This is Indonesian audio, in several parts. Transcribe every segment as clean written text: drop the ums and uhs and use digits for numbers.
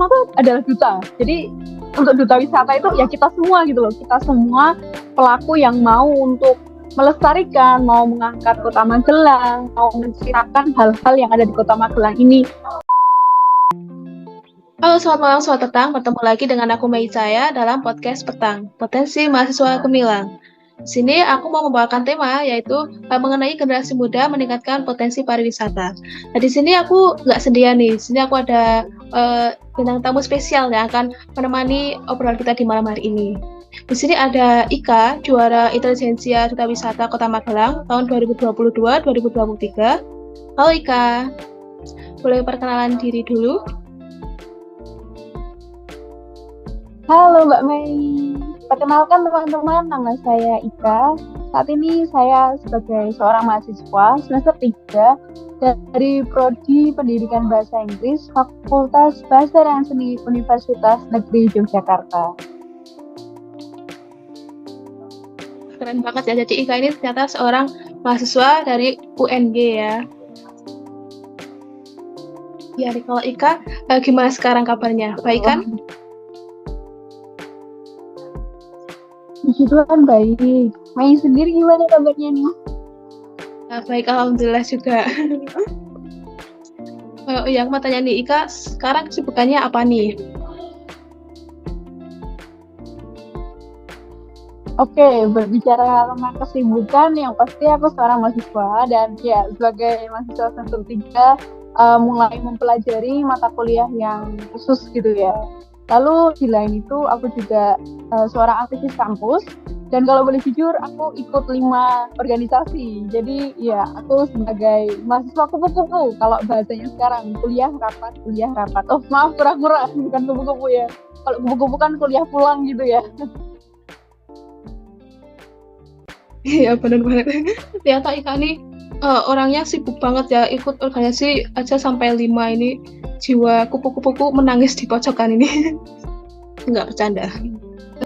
semua tuh adalah duta. Jadi untuk duta wisata itu ya kita semua gitu loh. Kita semua pelaku yang mau untuk melestarikan, mau mengangkat Kota Magelang, mau menceritakan hal-hal yang ada di Kota Magelang ini. Halo, selamat malam, selamat petang. Bertemu lagi dengan aku Mei Cahaya dalam podcast Petang, Potensi Mahasiswa Gemilang. Di sini aku mau membawakan tema yaitu mengenai generasi muda meningkatkan potensi pariwisata. Nah, di sini aku nggak sendirian nih. Di sini aku ada bintang tamu spesial yang akan menemani obrolan kita di malam hari ini. Di sini ada Ika, juara Intelijensia Duta Wisata Kota Magelang tahun 2022-2023. Halo Ika, boleh perkenalan diri dulu? Halo Mbak Mei, perkenalkan teman-teman, nama saya Ika. Saat ini saya sebagai seorang mahasiswa semester 3 dari Prodi Pendidikan Bahasa Inggris Fakultas Bahasa dan Seni Universitas Negeri Yogyakarta. Keren banget ya, jadi Ika ini ternyata seorang mahasiswa dari UNG ya. Ya, kalau Ika, gimana sekarang kabarnya? Baik kan? Puji Tuhan baik. Mei sendiri gimana kabarnya nih? Baik, alhamdulillah juga. Yang mau tanya nih, Ika sekarang kesibukannya apa nih? Oke, berbicara tentang kesibukan, yang pasti aku seorang mahasiswa dan ya sebagai mahasiswa semester 3 mulai mempelajari mata kuliah yang khusus gitu ya. Lalu di lain itu aku juga seorang aktivis kampus dan kalau boleh jujur aku ikut 5 organisasi. Jadi ya aku sebagai mahasiswa kupu-kupu kalau bahasanya sekarang kuliah rapat. Oh maaf kura-kura bukan kupu-kupu ya. Kalau kupu-kupu kan kuliah pulang gitu ya. Iya benar-benar. Ternyata Ika nih orangnya sibuk banget ya, ikut organisasi aja sampai 5 ini. Jiwa kupu-kupuku menangis di pojokan ini. Enggak bercanda.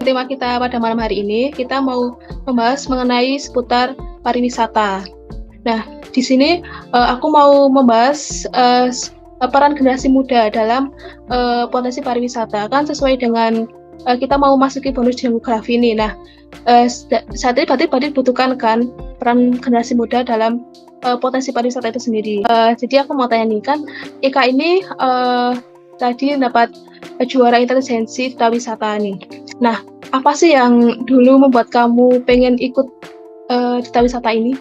Tema kita pada malam hari ini kita mau membahas mengenai seputar pariwisata. Nah, di sini aku mau membahas peran generasi muda dalam potensi pariwisata. Kan sesuai dengan kita mau masuki bonus demografi ini. Nah, saat ini berarti dibutuhkan kan peran generasi muda dalam potensi pariwisata itu sendiri. Jadi aku mau tanya nih, kan Ika ini tadi dapat juara intelijensi duta wisata nih. Nah, apa sih yang dulu membuat kamu pengen ikut duta wisata ini?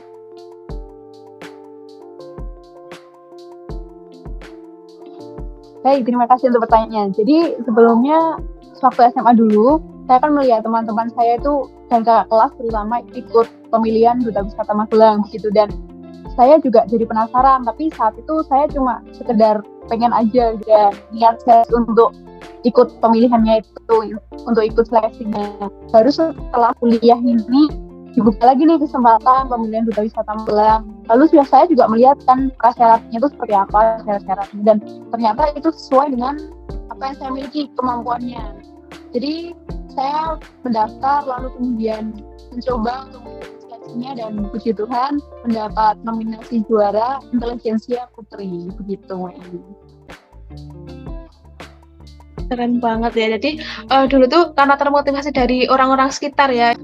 Baik, terima kasih untuk pertanyaannya. Jadi sebelumnya waktu SMA dulu, saya kan melihat teman-teman saya itu dan kakak kelas terutama ikut pemilihan duta wisata Magelang gitu, dan saya juga jadi penasaran, tapi saat itu saya cuma sekedar pengen aja dan niat saya untuk ikut pemilihannya itu, untuk ikut seleksinya. Baru setelah kuliah ini dibuka lagi nih kesempatan pemilihan duta wisata Magelang. Lalu saya juga melihat kan prasyaratnya itu seperti apa, syarat-syaratnya, dan ternyata itu sesuai dengan apa yang saya miliki kemampuannya. Jadi saya mendaftar lalu kemudian mencoba untuk dan puji Tuhan mendapat nominasi juara Intelijensia Putri, begitu. Keren banget ya. Jadi dulu tuh karena termotivasi dari orang-orang sekitar ya.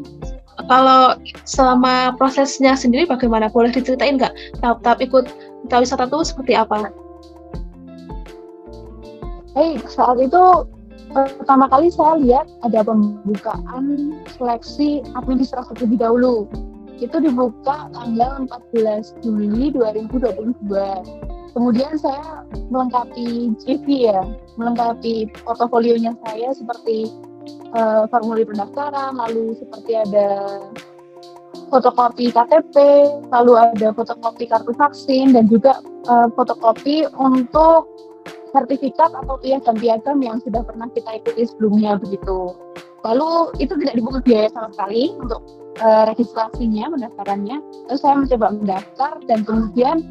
Kalau selama prosesnya sendiri bagaimana? Boleh diceritain nggak? Tahap-tahap ikut duta wisata tuh seperti apa? Saat itu pertama kali saya lihat ada pembukaan seleksi administrasi terlebih dahulu. Itu dibuka tanggal 14 Juli 2022. Kemudian saya melengkapi CV ya, melengkapi portofolionya saya seperti formulir pendaftaran, lalu seperti ada fotokopi KTP, lalu ada fotokopi kartu vaksin, dan juga fotokopi untuk sertifikat atau piagam yang sudah pernah kita ikuti sebelumnya begitu. Lalu itu tidak dipungut biaya sama sekali untuk registrasinya, pendaftarannya. Lalu saya mencoba mendaftar dan kemudian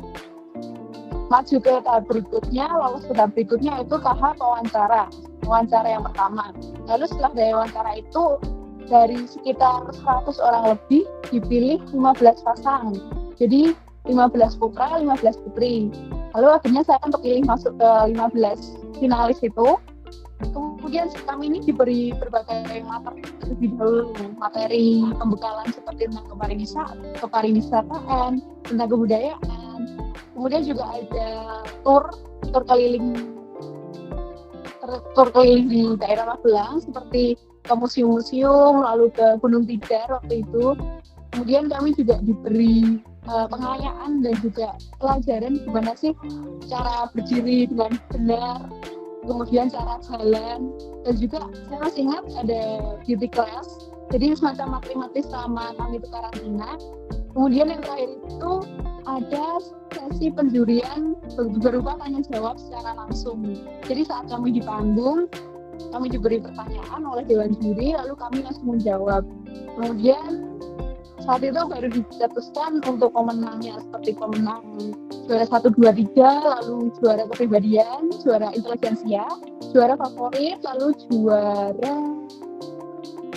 maju ke tahap berikutnya. Lolos ke tahap berikutnya itu tahap wawancara yang pertama. Lalu setelah dari wawancara itu dari sekitar 100 orang lebih dipilih 15 pasang. Jadi 15 putra, 15 putri. Lalu akhirnya saya terpilih masuk ke 15 finalis itu. Kemudian kami ini diberi berbagai materi terlebih dahulu, materi pembekalan seperti tentang kepariwisataan, tentang kebudayaan. Kemudian juga ada tur keliling di daerah Magelang seperti ke museum-museum, lalu ke Gunung Tidar waktu itu. Kemudian kami juga diberi pengayaan dan juga pelajaran gimana sih cara berdiri dengan benar, kemudian cara jalan, dan juga saya masih ingat ada beauty class, jadi semacam materi selama kami itu karantina. Kemudian yang terakhir itu ada sesi penjurian berupa tanya jawab secara langsung. Jadi saat kami di panggung, kami diberi pertanyaan oleh dewan juri, lalu kami langsung menjawab. Kemudian saat itu baru dicetuskan untuk pemenangnya, seperti pemenang juara 1, 2, 3, lalu juara kepribadian, juara intelijensia, juara favorit, lalu juara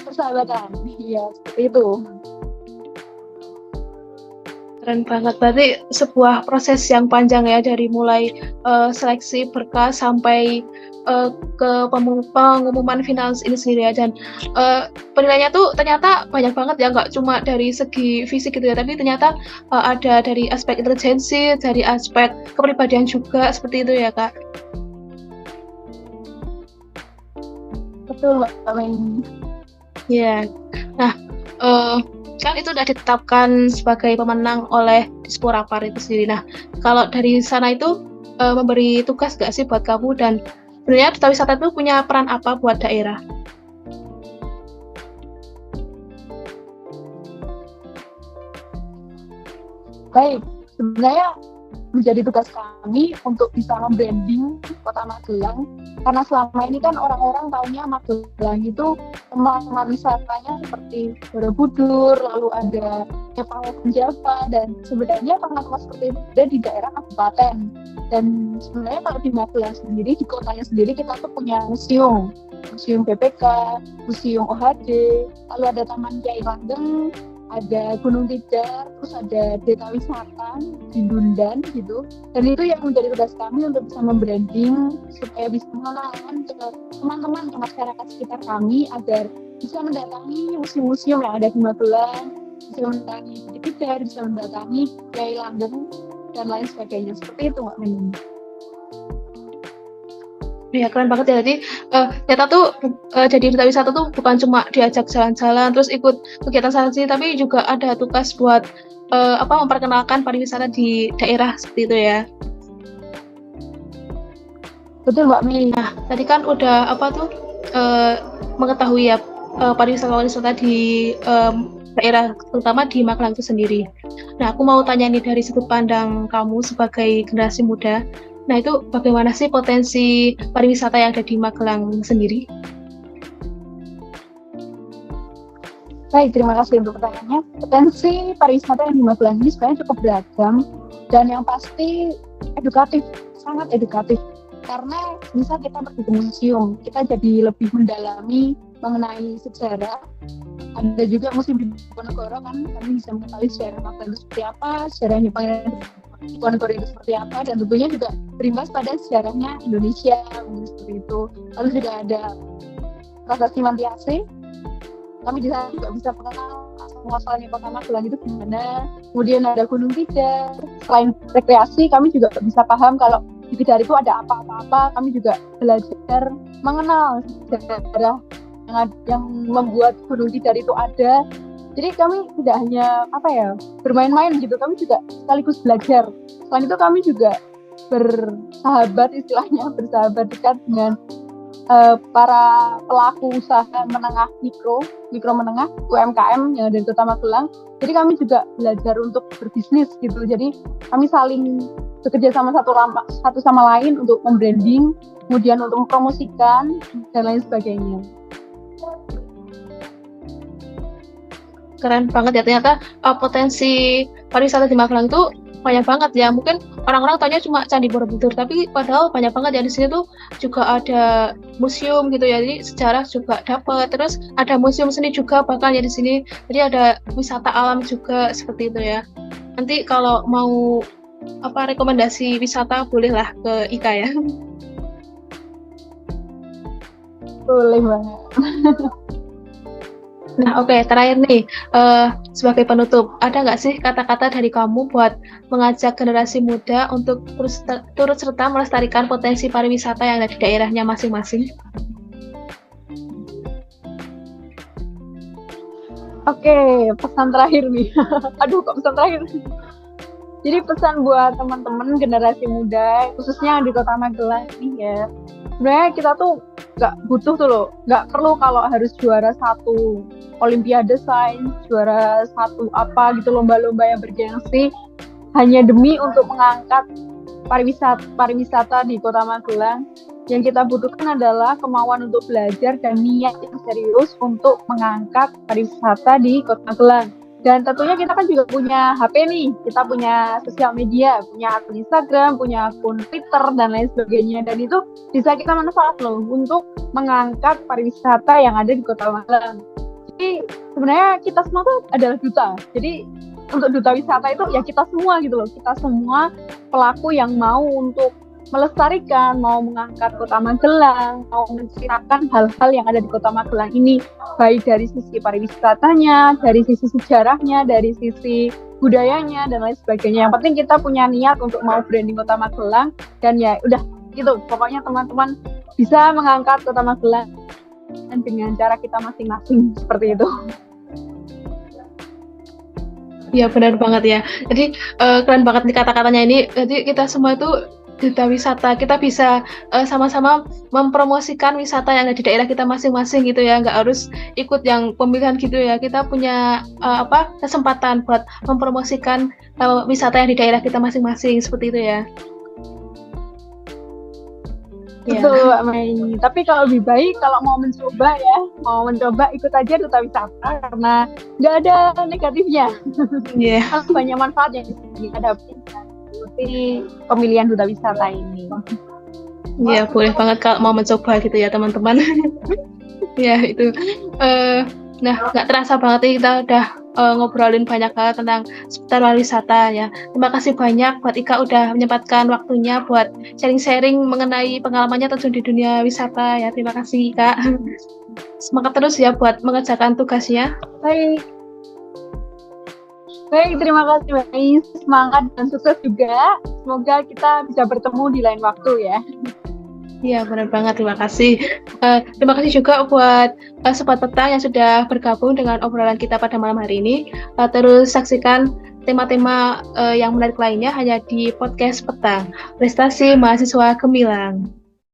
persahabatan. Iya, seperti itu. Keren banget, berarti sebuah proses yang panjang ya, dari mulai seleksi berkas sampai ke pengumuman final ini sendiri ya. Dan penilaiannya tuh ternyata banyak banget ya, nggak cuma dari segi fisik gitu ya, tapi ternyata ada dari aspek intelijensi, dari aspek kepribadian juga, seperti itu ya Kak. Betul, Mbak Mei. Ya, nah kan itu sudah ditetapkan sebagai pemenang oleh Disporapar itu sendiri. Nah, kalau dari sana itu memberi tugas nggak sih buat kamu, dan sebenarnya duta wisata itu punya peran apa buat daerah? Baik, sebenarnya menjadi tugas kami untuk bisa membranding Kota Magelang, karena selama ini kan orang-orang taunya Magelang itu tempat wisatanya seperti Borobudur, lalu ada Nepal, Java, dan sebenarnya tempat-tempat seperti itu ada di daerah kabupaten. Dan sebenarnya kalau di Magelang sendiri, di kotanya sendiri, kita tuh punya museum BPK, museum OHD, lalu ada Taman Kiai Langgeng, ada Gunung Tidar, terus ada desa wisata di Dundan gitu. Dan itu yang menjadi tugas kami untuk bisa membranding supaya bisa mengenalkan ke teman-teman, ke masyarakat sekitar kami agar bisa mendatangi museum-museum yang ada di Magelang, bisa mendatangi Gunung Tidar, bisa mendatangi Kiai Langgeng dan lain sebagainya. Seperti itu Mbak Mei. Ya, keren banget ya. Jadi ternyata tuh jadi duta wisata tuh bukan cuma diajak jalan-jalan terus ikut kegiatan sana sini, tapi juga ada tugas buat memperkenalkan pariwisata di daerah, seperti itu ya. Betul Mbak Mei. Nah, tadi kan udah mengetahui ya pariwisata di daerah, terutama di Magelang itu sendiri. Nah, aku mau tanya nih dari sudut pandang kamu sebagai generasi muda. Nah, itu bagaimana sih potensi pariwisata yang ada di Magelang sendiri? Baik, terima kasih untuk pertanyaannya. Potensi pariwisata yang di Magelang ini sebenarnya cukup beragam dan yang pasti edukatif, sangat edukatif. Karena misal kita pergi ke museum, kita jadi lebih mendalami mengenai sejarah. Ada juga museum di Diponegoro kan, kami bisa mengetahui sejarah Magelang itu seperti apa, sejarahnya Pangeran Diponegoro itu seperti apa, dan tentunya juga berimbas pada sejarahnya Indonesia seperti itu. Lalu juga ada Prasasti Mantiase, kami di sana juga bisa mengenal asal-muasalnya Kota Magelang itu gimana. Kemudian ada Gunung Tidar. Selain rekreasi, kami juga bisa paham kalau di Tidar itu ada apa-apa. Kami juga belajar mengenal sejarah yang membuat Gunung Tidar itu ada. Jadi kami tidak hanya bermain-main gitu, kami juga sekaligus belajar. Selain itu kami juga bersahabat dekat dengan para pelaku usaha menengah mikro menengah UMKM yang ada di Kota Magelang. Jadi kami juga belajar untuk berbisnis gitu. Jadi kami saling bekerja sama satu sama lain untuk membranding, kemudian untuk mempromosikan dan lain sebagainya. Keren banget ya, ternyata potensi pariwisata di Magelang itu banyak banget ya. Mungkin orang-orang tanya cuma Candi Borobudur, tapi padahal banyak banget ya. Di sini tuh juga ada museum gitu ya, jadi sejarah juga dapat. Terus ada museum seni juga bahkan ya di sini. Jadi ada wisata alam juga, seperti itu ya. Nanti kalau mau rekomendasi wisata bolehlah ke Ika ya. Boleh banget. Nah, oke, terakhir nih, sebagai penutup, ada nggak sih kata-kata dari kamu buat mengajak generasi muda untuk turut serta melestarikan potensi pariwisata yang ada di daerahnya masing-masing? Oke, pesan terakhir nih. Aduh, kok pesan terakhir? Jadi pesan buat teman-teman generasi muda, khususnya yang di Kota Magelang nih ya. Sebenarnya kita tuh nggak butuh tuh loh, nggak perlu kalau harus juara satu Olimpiade Sains, juara satu apa gitu, lomba-lomba yang bergengsi, hanya demi untuk mengangkat pariwisata di Kota Magelang. Yang kita butuhkan adalah kemauan untuk belajar dan niat yang serius untuk mengangkat pariwisata di Kota Magelang. Dan tentunya kita kan juga punya HP nih, kita punya sosial media, punya akun Instagram, punya akun Twitter, dan lain sebagainya. Dan itu bisa kita manfaatkan loh untuk mengangkat pariwisata yang ada di Kota Magelang. Jadi sebenarnya kita semua tuh adalah duta. Jadi untuk duta wisata itu ya kita semua gitu loh. Kita semua pelaku yang mau untuk melestarikan, mau mengangkat Kota Magelang, mau menceritakan hal-hal yang ada di Kota Magelang ini, baik dari sisi pariwisatanya, dari sisi sejarahnya, dari sisi budayanya, dan lain sebagainya. Yang penting kita punya niat untuk mau branding Kota Magelang, dan ya udah gitu, pokoknya teman-teman bisa mengangkat Kota Magelang dengan cara kita masing-masing, seperti itu. Ya, benar banget ya. Jadi keren banget nih kata-katanya ini. Jadi kita semua itu duta wisata, kita bisa sama-sama mempromosikan wisata yang ada di daerah kita masing-masing gitu ya, nggak harus ikut yang pemilihan gitu ya. Kita punya kesempatan buat mempromosikan wisata yang di daerah kita masing-masing, seperti itu ya. Betul, Mbak Mei. Tapi kalau lebih baik kalau mau mencoba ikut aja duta wisata karena nggak ada negatifnya. Iya. Banyak manfaat yang dihadapi di pemilihan duta wisata ini. Iya, boleh banget kalau mau mencoba gitu ya teman-teman. Ya itu. Nah, nggak terasa banget nih kita udah ngobrolin banyak hal tentang seputar pariwisata ya. Terima kasih banyak buat Ika udah menyempatkan waktunya buat sharing-sharing mengenai pengalamannya terjun di dunia wisata ya. Terima kasih Kak. Semangat terus ya buat mengerjakan tugasnya. Baik, terima kasih Mbak Ais. Semangat dan sukses juga. Semoga kita bisa bertemu di lain waktu ya. Iya, benar banget. Terima kasih. Terima kasih juga buat Sobat Petang yang sudah bergabung dengan obrolan kita pada malam hari ini. Terus saksikan tema-tema yang menarik lainnya hanya di podcast Petang, Prestasi Mahasiswa Gemilang.